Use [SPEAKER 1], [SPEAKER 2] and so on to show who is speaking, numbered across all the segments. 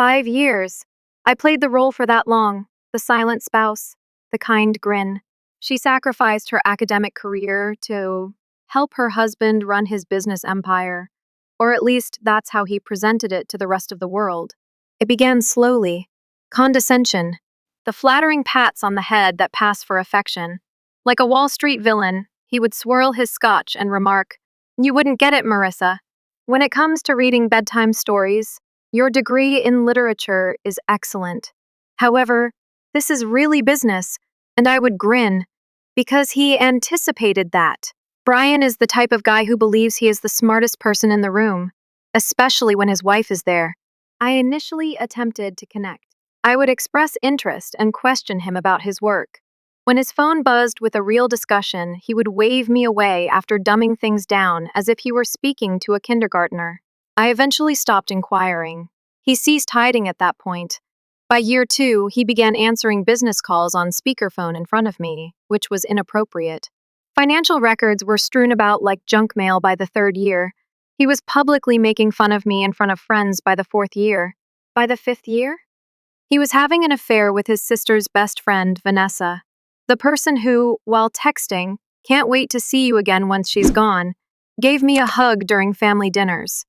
[SPEAKER 1] 5 years. I played the role for that long, the silent spouse, the kind grin. She sacrificed her academic career to help her husband run his business empire, or at least that's how he presented it to the rest of the world. It began slowly. Condescension, the flattering pats on the head that pass for affection. Like a Wall Street villain, he would swirl his scotch and remark, "You wouldn't get it, Marissa. When it comes to reading bedtime stories, your degree in literature is excellent. However, this is really business," and I would grin, because he anticipated that. Brian is the type of guy who believes he is the smartest person in the room, especially when his wife is there. I initially attempted to connect. I would express interest and question him about his work. When his phone buzzed with a real discussion, he would wave me away after dumbing things down as if he were speaking to a kindergartner. I eventually stopped inquiring. He ceased hiding at that point. By year 2, he began answering business calls on speakerphone in front of me, which was inappropriate. Financial records were strewn about like junk mail by the 3rd year. He was publicly making fun of me in front of friends by the 4th year. By the 5th year? He was having an affair with his sister's best friend, Vanessa. The person who, while texting, "Can't wait to see you again once she's gone," gave me a hug during family dinners.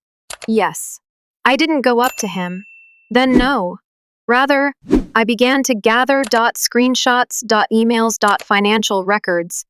[SPEAKER 1] Yes, I didn't go up to him. Then no. Rather, I began to gather .screenshots, .emails, .financial records.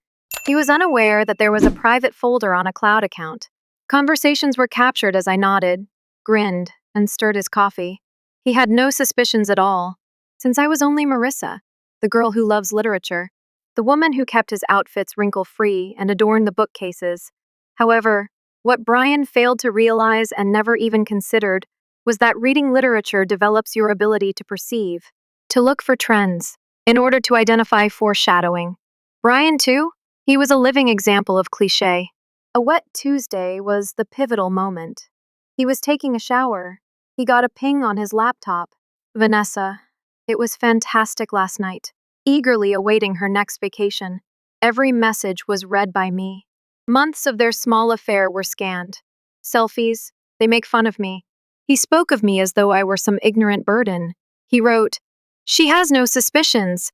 [SPEAKER 1] He was unaware that there was a private folder on a cloud account. Conversations were captured as I nodded, grinned, and stirred his coffee. He had no suspicions at all, since I was only Marissa, the girl who loves literature, the woman who kept his outfits wrinkle-free and adorned the bookcases. However, what Brian failed to realize and never even considered was that reading literature develops your ability to perceive, to look for trends, in order to identify foreshadowing. Brian, too? He was a living example of cliché. A wet Tuesday was the pivotal moment. He was taking a shower. He got a ping on his laptop. "Vanessa, it was fantastic last night," eagerly awaiting her next vacation. Every message was read by me. Months of their small affair were scanned. Selfies, "They make fun of me." He spoke of me as though I were some ignorant burden. He wrote, "She has no suspicions.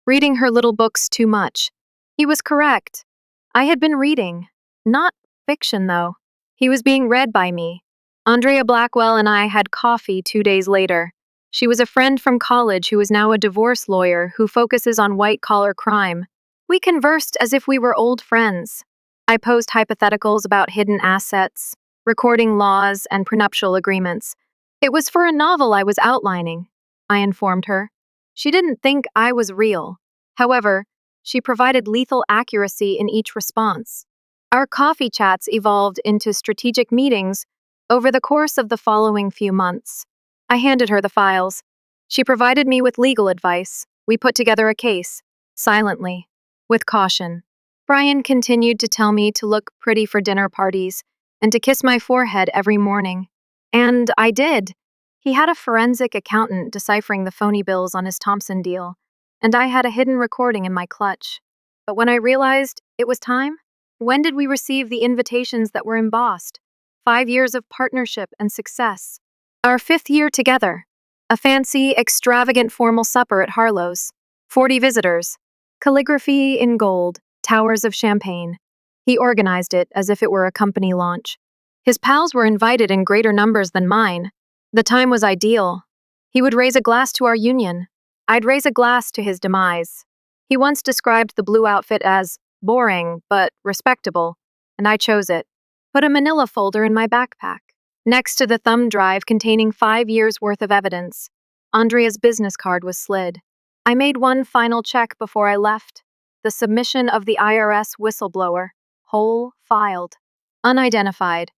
[SPEAKER 1] Reading her little books too much." He was correct. I had been reading. Not fiction, though. He was being read by me. Andrea Blackwell and I had coffee 2 days later. She was a friend from college who is now a divorce lawyer who focuses on white-collar crime. We conversed as if we were old friends. I posed hypotheticals about hidden assets, recording laws, and prenuptial agreements. It was for a novel I was outlining, I informed her. She didn't think I was real. However, she provided lethal accuracy in each response. Our coffee chats evolved into strategic meetings over the course of the following few months. I handed her the files. She provided me with legal advice. We put together a case, silently, with caution. Brian continued to tell me to look pretty for dinner parties and to kiss my forehead every morning. And I did. He had a forensic accountant deciphering the phony bills on his Thompson deal, and I had a hidden recording in my clutch. But when I realized it was time, when did we receive the invitations that were embossed? 5 years of partnership and success. Our 5th year together. A fancy, extravagant formal supper at Harlow's. 40 visitors. Calligraphy in gold. Towers of champagne. He organized it as if it were a company launch. His pals were invited in greater numbers than mine. The time was ideal. He would raise a glass to our union. I'd raise a glass to his demise. He once described the blue outfit as boring, but respectable, and I chose it. Put a manila folder in my backpack, next to the thumb drive containing 5 years' worth of evidence. Andrea's business card was slid. I made one final check before I left. The submission of the IRS whistleblower. Whole filed. Unidentified.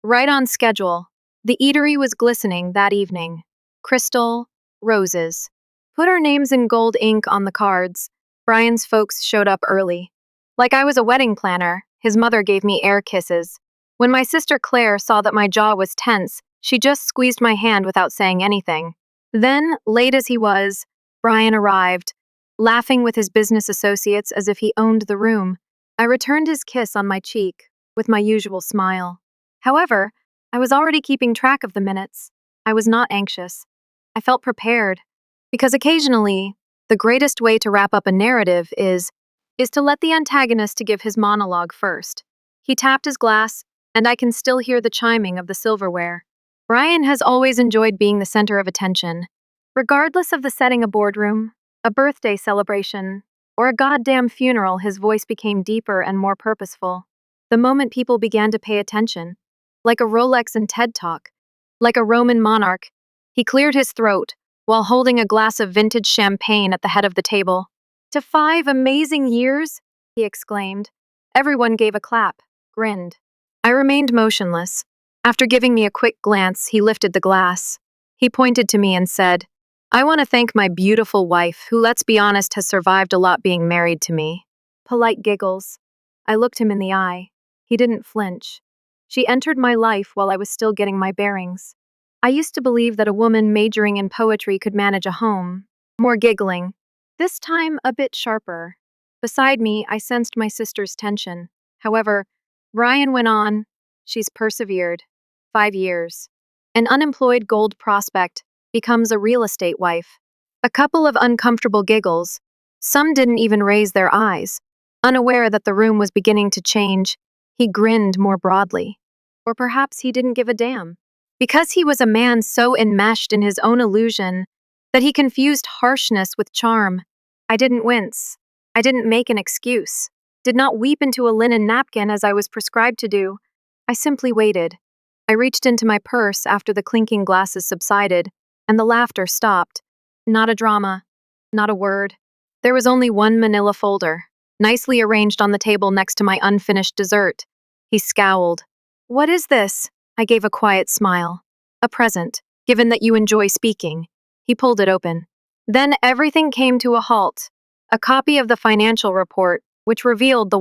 [SPEAKER 1] Right on schedule. The eatery was glistening that evening. Crystal, roses. Put our names in gold ink on the cards. Brian's folks showed up early. Like I was a wedding planner, his mother gave me air kisses. When my sister Claire saw that my jaw was tense, she just squeezed my hand without saying anything. Then, late as he was, Brian arrived, laughing with his business associates as if he owned the room. I returned his kiss on my cheek, with my usual smile. However, I was already keeping track of the minutes. I was not anxious. I felt prepared, because occasionally, the greatest way to wrap up a narrative is to let the antagonist to give his monologue first. He tapped his glass, and I can still hear the chiming of the silverware. Brian has always enjoyed being the center of attention. Regardless of the setting, a boardroom, a birthday celebration, or a goddamn funeral, his voice became deeper and more purposeful. The moment people began to pay attention, like a Rolex and TED Talk, like a Roman monarch, he cleared his throat while holding a glass of vintage champagne at the head of the table. "To 5 amazing years?" he exclaimed. Everyone gave a clap, grinned. I remained motionless. After giving me a quick glance, he lifted the glass. He pointed to me and said, "I want to thank my beautiful wife, who, let's be honest, has survived a lot being married to me." Polite giggles. I looked him in the eye. He didn't flinch. "She entered my life while I was still getting my bearings. I used to believe that a woman majoring in poetry could manage a home." More giggling. This time a bit sharper. Beside me, I sensed my sister's tension. However, Brian went on. "She's persevered. 5 years. An unemployed gold prospect becomes a real estate wife." A couple of uncomfortable giggles. Some didn't even raise their eyes. Unaware that the room was beginning to change, he grinned more broadly. Or perhaps he didn't give a damn. Because he was a man so enmeshed in his own illusion that he confused harshness with charm. I didn't wince. I didn't make an excuse. Did not weep into a linen napkin as I was prescribed to do. I simply waited. I reached into my purse after the clinking glasses subsided, and the laughter stopped. Not a drama. Not a word. There was only one manila folder, nicely arranged on the table next to my unfinished dessert. He scowled. "What is this?" I gave a quiet smile. "A present, given that you enjoy speaking." He pulled it open. Then everything came to a halt. A copy of the financial report, which revealed the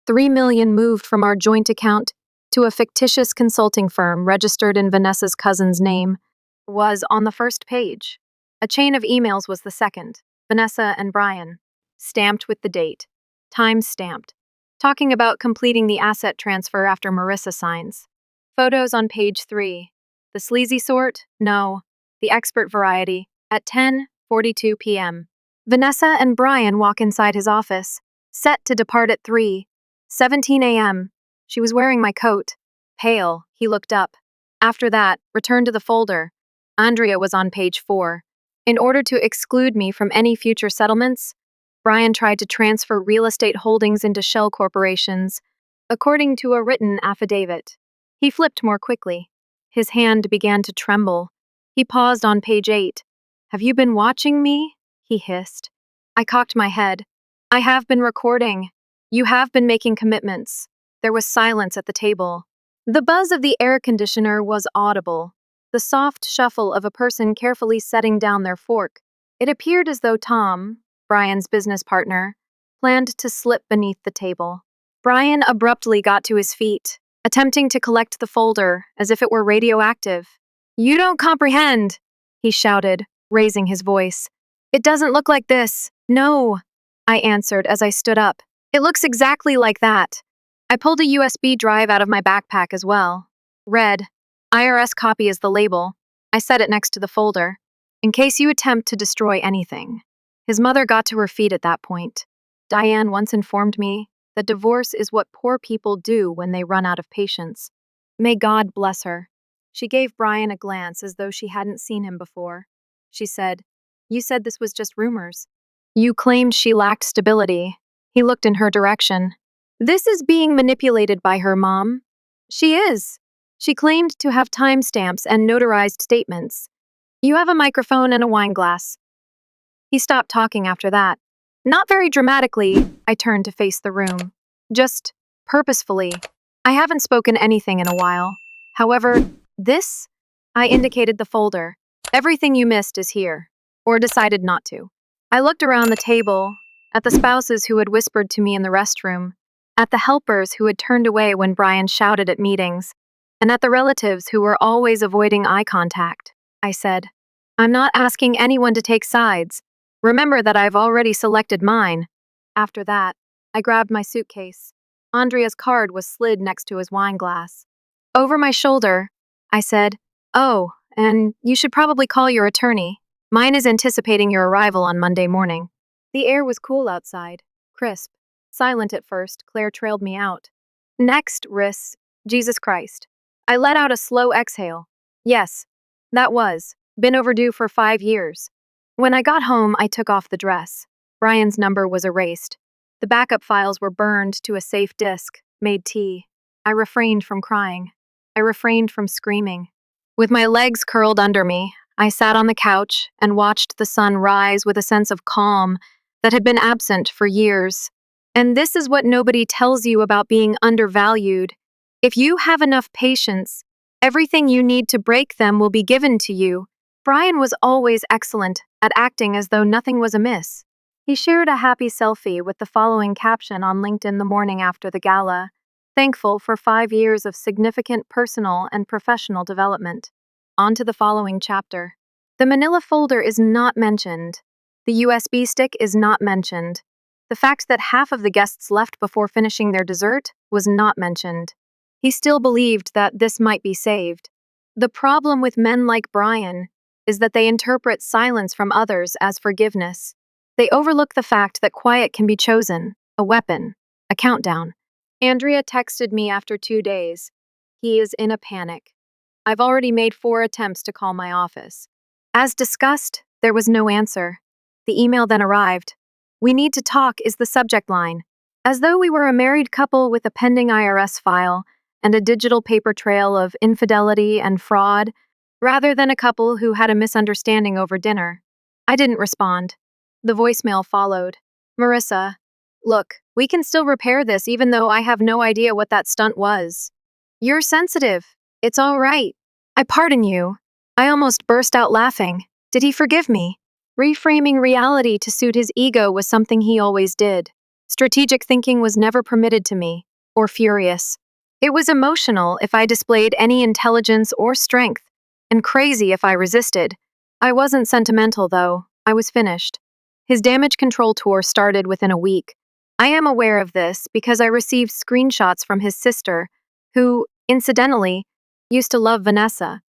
[SPEAKER 1] $3 million moved from our joint account to a fictitious consulting firm registered in Vanessa's cousin's name, was on the first page. A chain of emails was the second. Vanessa and Brian, stamped with the date, time stamped, talking about completing the asset transfer after Marissa signs. Photos on page 3. The sleazy sort? No. The expert variety, at 10:42 p.m. Vanessa and Brian walk inside his office, set to depart at 3:17 a.m. She was wearing my coat. Pale, he looked up. After that, returned to the folder. Andrea was on page 4. In order to exclude me from any future settlements, Brian tried to transfer real estate holdings into shell corporations, according to a written affidavit. He flipped more quickly. His hand began to tremble. He paused on page 8. "Have you been watching me?" he hissed. I cocked my head. "I have been recording. You have been making commitments." There was silence at the table. The buzz of the air conditioner was audible, the soft shuffle of a person carefully setting down their fork. It appeared as though Tom, Brian's business partner, planned to slip beneath the table. Brian abruptly got to his feet, attempting to collect the folder as if it were radioactive. "You don't comprehend," he shouted, raising his voice. "It doesn't look like this." "No," I answered as I stood up. "It looks exactly like that." I pulled a USB drive out of my backpack as well. Red, IRS copy is the label. I set it next to the folder, in case you attempt to destroy anything. His mother got to her feet at that point. Diane once informed me that divorce is what poor people do when they run out of patience. May God bless her. She gave Brian a glance as though she hadn't seen him before. She said, "You said this was just rumors. You claimed she lacked stability." He looked in her direction. "This is being manipulated by her, Mom." "She is. She claimed to have timestamps and notarized statements. You have a microphone and a wine glass." He stopped talking after that. Not very dramatically, I turned to face the room. Just purposefully. I haven't spoken anything in a while. However, this? I indicated the folder. Everything you missed is here. Or decided not to. I looked around the table, at the spouses who had whispered to me in the restroom, at the helpers who had turned away when Brian shouted at meetings, and at the relatives who were always avoiding eye contact. I said, "I'm not asking anyone to take sides. Remember that I've already selected mine." After that, I grabbed my suitcase. Andrea's card was slid next to his wine glass. Over my shoulder, I said, "Oh, and you should probably call your attorney. Mine is anticipating your arrival on Monday morning. The air was cool outside, crisp. Silent at first, Claire trailed me out. Next, Riss, Jesus Christ. I let out a slow exhale. Yes, that was. Been overdue for 5 years. When I got home, I took off the dress. Brian's number was erased. The backup files were burned to a safe disk, made tea. I refrained from crying. I refrained from screaming. With my legs curled under me, I sat on the couch and watched the sun rise with a sense of calm that had been absent for years. And this is what nobody tells you about being undervalued. If you have enough patience, everything you need to break them will be given to you. Brian was always excellent at acting as though nothing was amiss. He shared a happy selfie with the following caption on LinkedIn the morning after the gala: thankful for 5 years of significant personal and professional development. On to the following chapter. The manila folder is not mentioned. The USB stick is not mentioned. The fact that half of the guests left before finishing their dessert was not mentioned. He still believed that this might be saved. The problem with men like Brian is that they interpret silence from others as forgiveness. They overlook the fact that quiet can be chosen, a weapon, a countdown. Andrea texted me after 2 days. He is in a panic. I've already made 4 attempts to call my office. As discussed, there was no answer. The email then arrived. We need to talk is the subject line. As though we were a married couple with a pending IRS file and a digital paper trail of infidelity and fraud, rather than a couple who had a misunderstanding over dinner. I didn't respond. The voicemail followed. Marissa, look, we can still repair this even though I have no idea what that stunt was. You're sensitive. It's all right. I pardon you. I almost burst out laughing. Did he forgive me? Reframing reality to suit his ego was something he always did. Strategic thinking was never permitted to me, or furious. It was emotional if I displayed any intelligence or strength, and crazy if I resisted. I wasn't sentimental, though. I was finished. His damage control tour started within a week. I am aware of this because I received screenshots from his sister, who, incidentally, used to love Vanessa.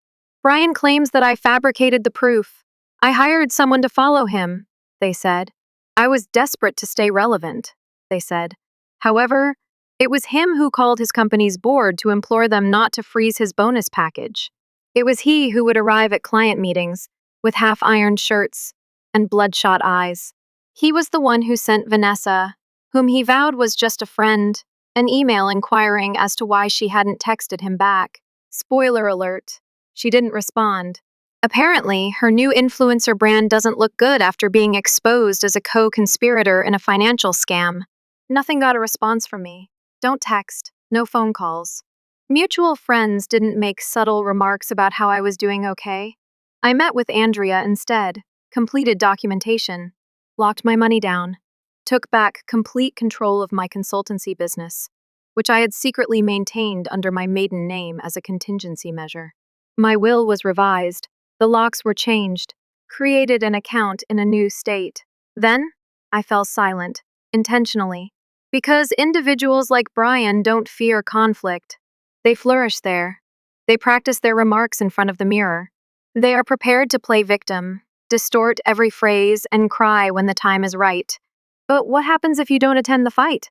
[SPEAKER 1] Brian claims that I fabricated the proof. I hired someone to follow him, they said. I was desperate to stay relevant, they said. However, it was him who called his company's board to implore them not to freeze his bonus package. It was he who would arrive at client meetings with half-ironed shirts and bloodshot eyes. He was the one who sent Vanessa, whom he vowed was just a friend, an email inquiring as to why she hadn't texted him back. Spoiler alert, she didn't respond. Apparently, her new influencer brand doesn't look good after being exposed as a co-conspirator in a financial scam. Nothing got a response from me. Don't text, no phone calls. Mutual friends didn't make subtle remarks about how I was doing okay. I met with Andrea instead, completed documentation, locked my money down, took back complete control of my consultancy business, which I had secretly maintained under my maiden name as a contingency measure. My will was revised, the locks were changed, created an account in a new state. Then, I fell silent, intentionally, because individuals like Brian don't fear conflict. They flourish there. They practice their remarks in front of the mirror. They are prepared to play victim, distort every phrase, and cry when the time is right. But what happens if you don't attend the fight?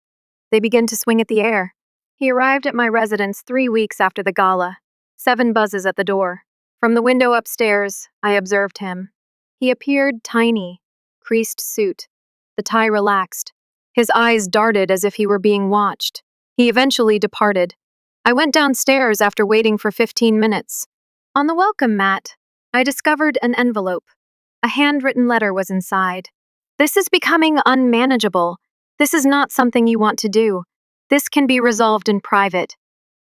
[SPEAKER 1] They begin to swing at the air. He arrived at my residence 3 weeks after the gala. 7 buzzes at the door. From the window upstairs, I observed him. He appeared tiny, creased suit. The tie relaxed. His eyes darted as if he were being watched. He eventually departed. I went downstairs after waiting for 15 minutes. On the welcome mat, I discovered an envelope. A handwritten letter was inside. This is becoming unmanageable. This is not something you want to do. This can be resolved in private.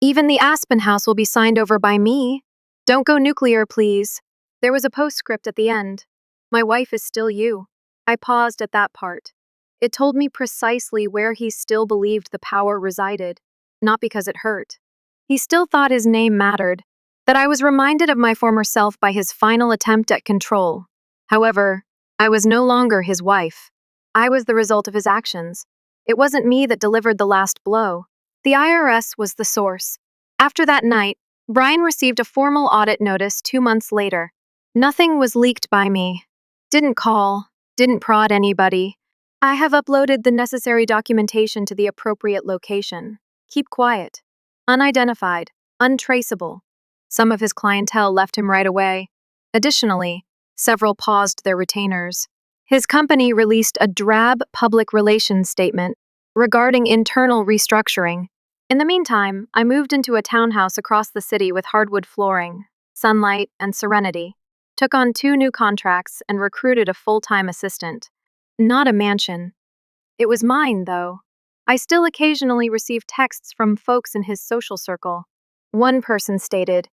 [SPEAKER 1] Even the Aspen House will be signed over by me. Don't go nuclear, please. There was a postscript at the end. My wife is still you. I paused at that part. It told me precisely where he still believed the power resided, not because it hurt. He still thought his name mattered, that I was reminded of my former self by his final attempt at control. However, I was no longer his wife. I was the result of his actions. It wasn't me that delivered the last blow. The IRS was the source. After that night, Brian received a formal audit notice 2 months later. Nothing was leaked by me. Didn't call, didn't prod anybody. I have uploaded the necessary documentation to the appropriate location. Keep quiet. Unidentified. Untraceable. Some of his clientele left him right away. Additionally, several paused their retainers. His company released a drab public relations statement regarding internal restructuring. In the meantime, I moved into a townhouse across the city with hardwood flooring, sunlight, and serenity, took on 2 new contracts, and recruited a full-time assistant. Not a mansion. It was mine, though. I still occasionally receive texts from folks in his social circle. One person stated,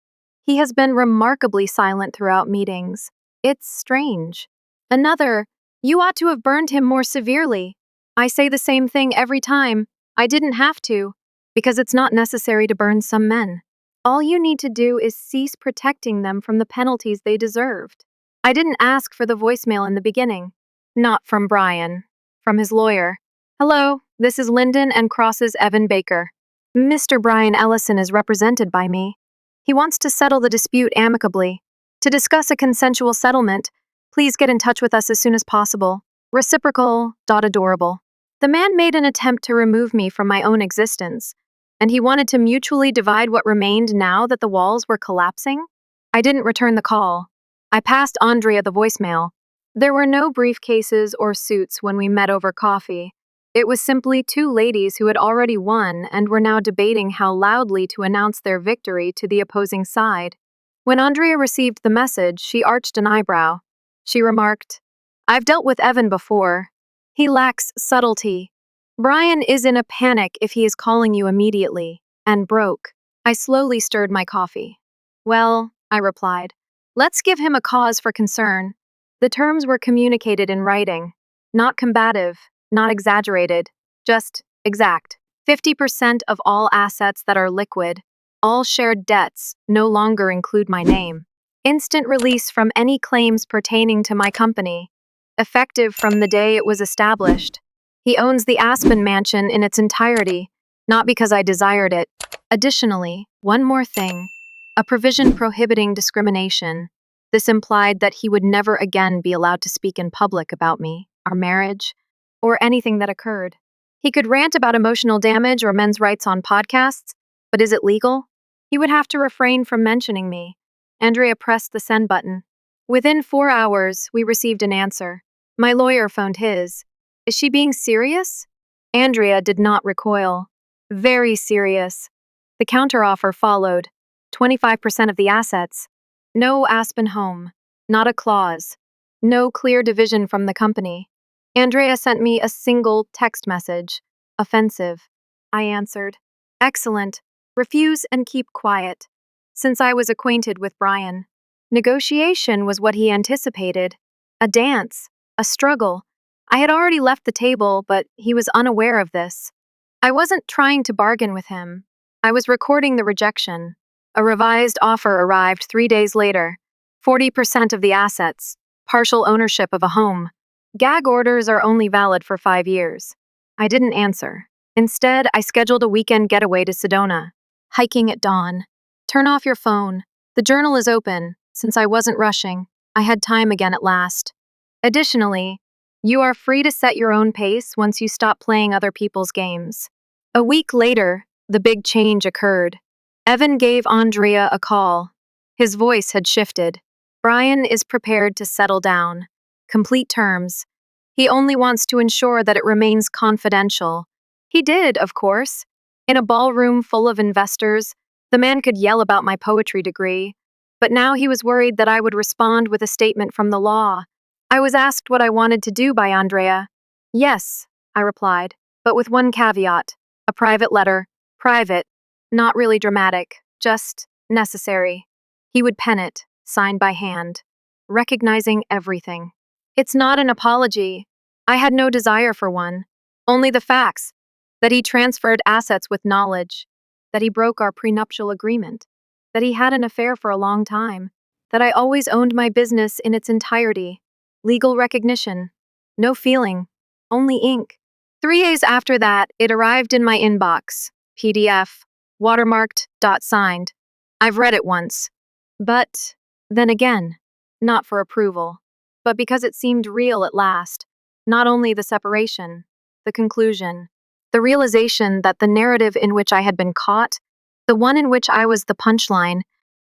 [SPEAKER 1] "He has been remarkably silent throughout meetings. It's strange." Another, "You ought to have burned him more severely." I say the same thing every time. I didn't have to, because it's not necessary to burn some men. All you need to do is cease protecting them from the penalties they deserved. I didn't ask for the voicemail in the beginning. Not from Brian. From his lawyer. "Hello, this is Linden and Cross's Evan Baker. Mr. Brian Ellison is represented by me. He wants to settle the dispute amicably. To discuss a consensual settlement, please get in touch with us as soon as possible. Reciprocal. Adorable." The man made an attempt to remove me from my own existence, and he wanted to mutually divide what remained now that the walls were collapsing. I didn't return the call. I passed Andrea the voicemail. There were no briefcases or suits when we met over coffee. It was simply 2 ladies who had already won and were now debating how loudly to announce their victory to the opposing side. When Andrea received the message, she arched an eyebrow. She remarked, "I've dealt with Evan before. He lacks subtlety. Brian is in a panic if he is calling you immediately, and broke." I slowly stirred my coffee. "Well," I replied, "let's give him a cause for concern." The terms were communicated in writing. Not combative, not exaggerated, just exact. 50% of all assets that are liquid, all shared debts, no longer include my name. Instant release from any claims pertaining to my company, effective from the day it was established. He owns the Aspen Mansion in its entirety, not because I desired it. Additionally, one more thing, a provision prohibiting discrimination. This implied that he would never again be allowed to speak in public about me, our marriage, or anything that occurred. He could rant about emotional damage or men's rights on podcasts, but is it legal? He would have to refrain from mentioning me. Andrea pressed the send button. Within 4 hours, we received an answer. My lawyer phoned his. Is she being serious? Andrea did not recoil. Very serious. The counteroffer followed. 25% of the assets. No Aspen home. Not a clause. No clear division from the company. Andrea sent me a single text message. Offensive. I answered. Excellent. Refuse and keep quiet. Since I was acquainted with Brian. Negotiation was what he anticipated. A dance. A struggle. I had already left the table, but he was unaware of this. I wasn't trying to bargain with him. I was recording the rejection. A revised offer arrived 3 days later. 40% of the assets. Partial ownership of a home. Gag orders are only valid for 5 years. I didn't answer. Instead, I scheduled a weekend getaway to Sedona. Hiking at dawn. Turn off your phone. The journal is open. Since I wasn't rushing, I had time again at last. Additionally, you are free to set your own pace once you stop playing other people's games. A week later, the big change occurred. Evan gave Andrea a call. His voice had shifted. Brian is prepared to settle down. Complete terms. He only wants to ensure that it remains confidential. He did, of course. In a ballroom full of investors, the man could yell about my poetry degree, but now he was worried that I would respond with a statement from the law. I was asked what I wanted to do by Andrea. Yes, I replied, but with one caveat. A private letter. Private. Not really dramatic. Just necessary. He would pen it, signed by hand, recognizing everything. It's not an apology. I had no desire for one. Only the facts. That he transferred assets with knowledge. That he broke our prenuptial agreement. That he had an affair for a long time. That I always owned my business in its entirety. Legal recognition. No feeling. Only ink. 3 days after that, it arrived in my inbox. PDF. Watermarked. Signed. I've read it once. But then again, not for approval, but because it seemed real at last. Not only the separation, the conclusion, the realization that the narrative in which I had been caught, the one in which I was the punchline,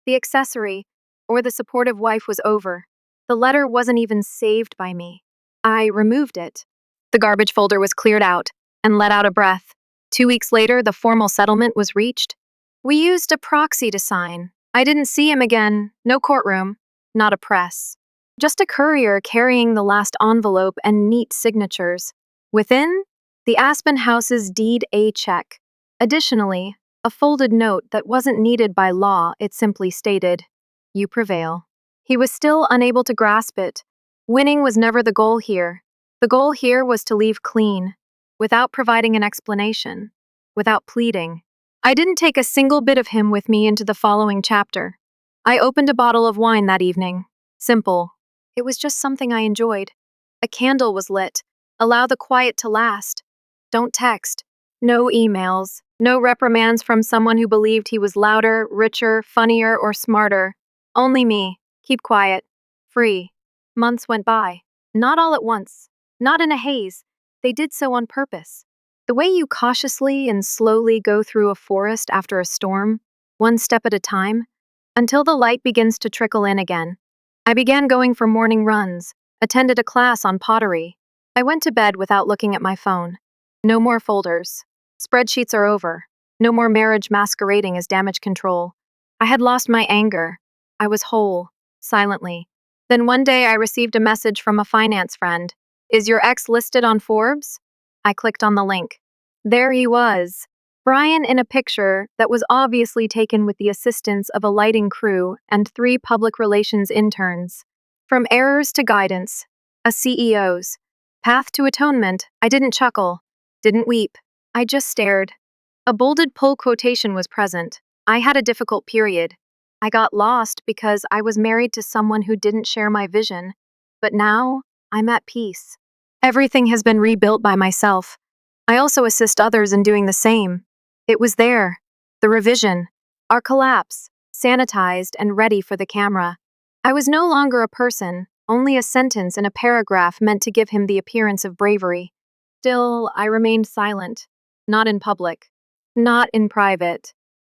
[SPEAKER 1] the accessory, or the supportive wife was over. The letter wasn't even saved by me. I removed it. The garbage folder was cleared out and let out a breath. 2 weeks later, the formal settlement was reached. We used a proxy to sign. I didn't see him again. No courtroom. Not a press. Just a courier carrying the last envelope and neat signatures. Within, the Aspen House's deed a check. Additionally, a folded note that wasn't needed by law, it simply stated, "You prevail." He was still unable to grasp it. Winning was never the goal here. The goal here was to leave clean, without providing an explanation, without pleading. I didn't take a single bit of him with me into the following chapter. I opened a bottle of wine that evening. Simple. It was just something I enjoyed. A candle was lit. Allow the quiet to last. Don't text. No emails. No reprimands from someone who believed he was louder, richer, funnier, or smarter. Only me. Keep quiet. Free. Months went by. Not all at once. Not in a haze. They did so on purpose. The way you cautiously and slowly go through a forest after a storm, one step at a time, until the light begins to trickle in again. I began going for morning runs, attended a class on pottery. I went to bed without looking at my phone. No more folders. Spreadsheets are over. No more marriage masquerading as damage control. I had lost my anger. I was whole, silently. Then one day I received a message from a finance friend. "Is your ex listed on Forbes?" I clicked on the link. There he was, Brian in a picture that was obviously taken with the assistance of a lighting crew and 3 public relations interns. From errors to guidance, a CEO's path to atonement. I didn't chuckle, didn't weep. I just stared. A bolded pull quotation was present. I had a difficult period. I got lost because I was married to someone who didn't share my vision. But now, I'm at peace. Everything has been rebuilt by myself. I also assist others in doing the same. It was there. The revision. Our collapse. Sanitized and ready for the camera. I was no longer a person, only a sentence in a paragraph meant to give him the appearance of bravery. Still, I remained silent. Not in public. Not in private.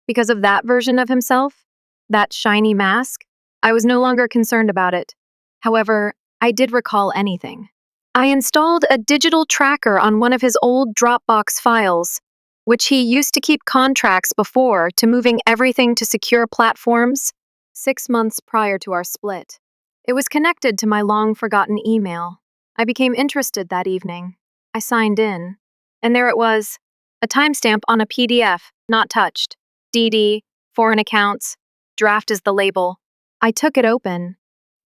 [SPEAKER 1] Because of that version of himself, that shiny mask, I was no longer concerned about it. However, I did recall anything. I installed a digital tracker on one of his old Dropbox files, which he used to keep contracts before to moving everything to secure platforms 6 months prior to our split. It was connected to my long-forgotten email. I became interested that evening. I signed in, and there it was, a timestamp on a PDF, not touched. DD, foreign accounts, draft is the label. I took it open.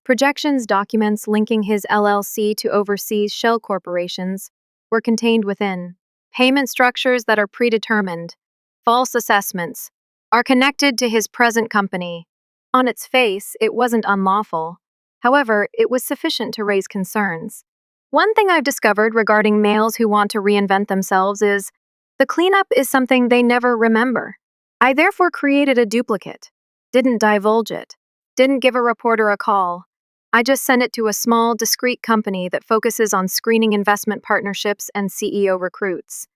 [SPEAKER 1] Projections documents linking his LLC to overseas shell corporations were contained within. Payment structures that are predetermined, false assessments, are connected to his present company. On its face, it wasn't unlawful. However, it was sufficient to raise concerns. One thing I've discovered regarding males who want to reinvent themselves is the cleanup is something they never remember. I therefore created a duplicate, didn't divulge it, didn't give a reporter a call. I just sent it to a small, discreet company that focuses on screening investment partnerships and CEO recruits.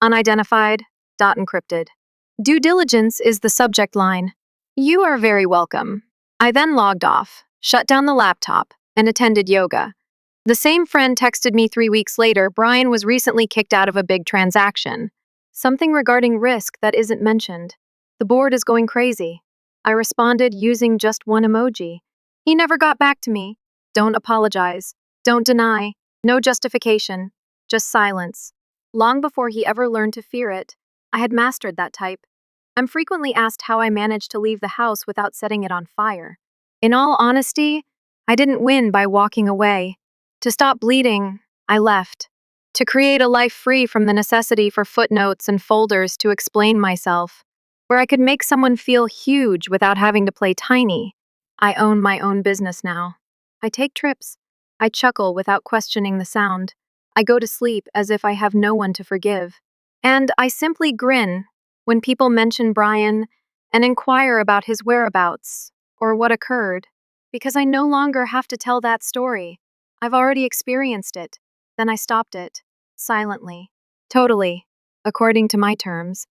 [SPEAKER 1] Unidentified, .encrypted. Due diligence is the subject line. You are very welcome. I then logged off, shut down the laptop, and attended yoga. The same friend texted me 3 weeks later. Brian was recently kicked out of a big transaction. Something regarding risk that isn't mentioned. The board is going crazy. I responded using just one emoji. He never got back to me. Don't apologize. Don't deny. No justification. Just silence. Long before he ever learned to fear it, I had mastered that type. I'm frequently asked how I managed to leave the house without setting it on fire. In all honesty, I didn't win by walking away. To stop bleeding, I left. To create a life free from the necessity for footnotes and folders to explain myself, where I could make someone feel huge without having to play tiny. I own my own business now. I take trips. I chuckle without questioning the sound. I go to sleep as if I have no one to forgive. And I simply grin when people mention Brian and inquire about his whereabouts or what occurred, because I no longer have to tell that story. I've already experienced it. Then I stopped it, silently. Totally, according to my terms.